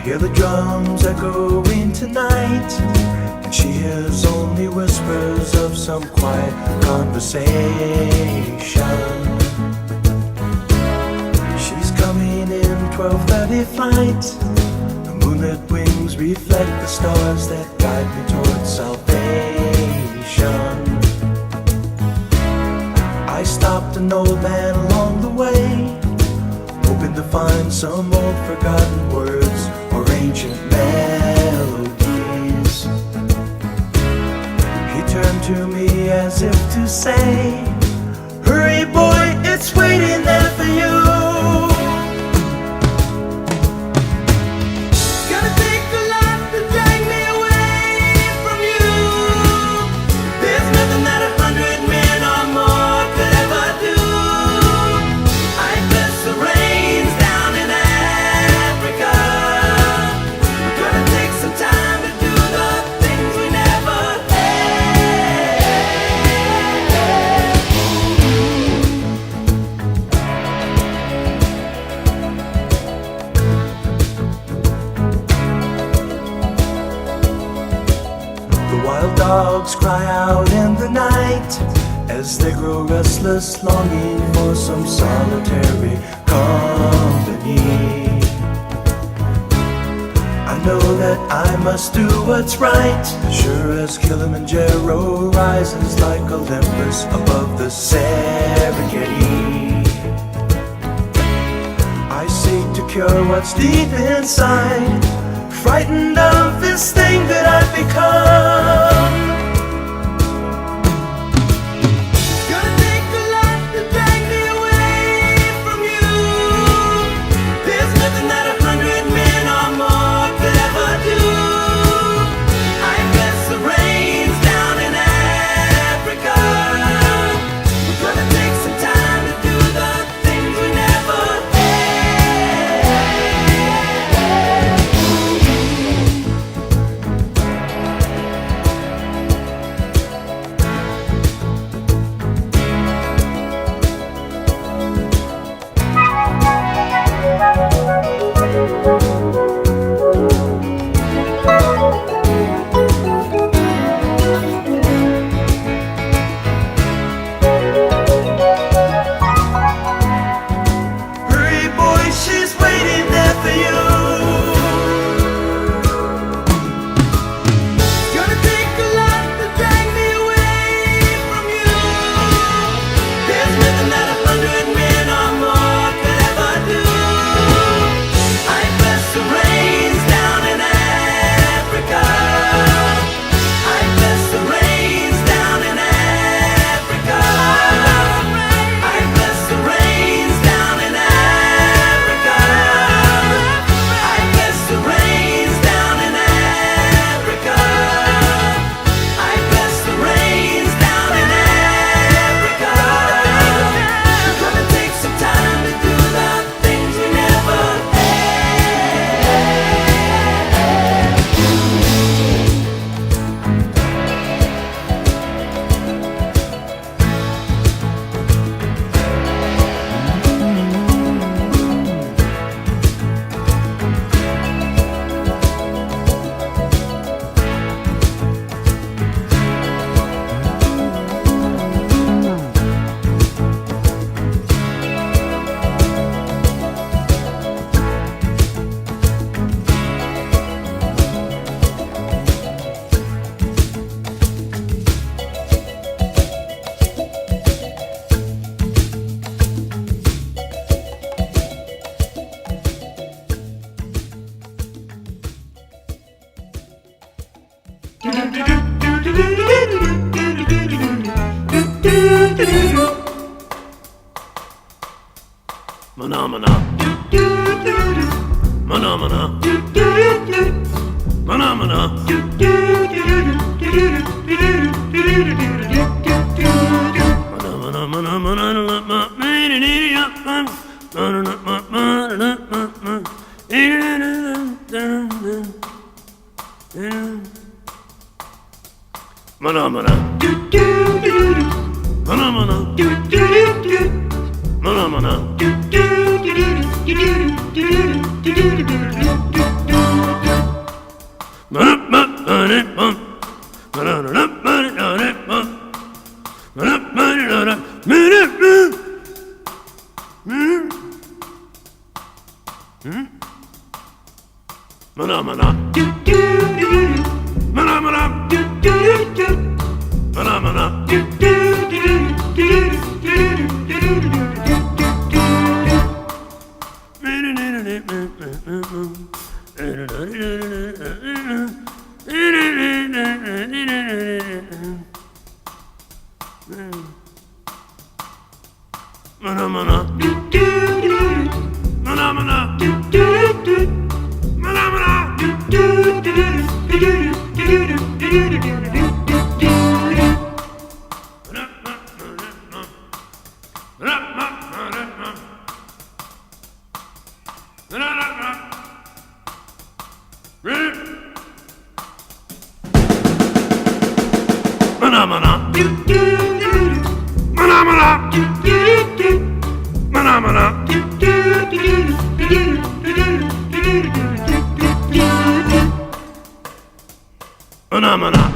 hear the drums echoing tonight, and she hears only whispers of some quiet conversation. She's coming in 12:30 flight. The moonlit wings reflect the stars that guide me towards salvation. I stopped an old man along the way, hoping to find some old forgotten words or ancient melodies. He turned to me as if to say, "Hurry boy, it's waiting there for you." Wild dogs cry out in the night as they grow restless, longing for some solitary company. I know that I must do what's right, sure as Kilimanjaro rises like Olympus above the Serengeti. I seek to cure what's deep inside, frightened of this thing that I've become. It's gonna take a lot to drag me away from you. There's nothing that 100 men or more could ever do. I guess the rain's down in Africa. We're gonna take some time to do the things we never Mana-mana. Mana-mana. Mana-mana. Mana-mana. Mana-mana. Mana mana. Mana mana. Mana mana. Mana mana. Mana mana. Mana mana. Mana mana. Mana mana. Mana mana. Mana mana.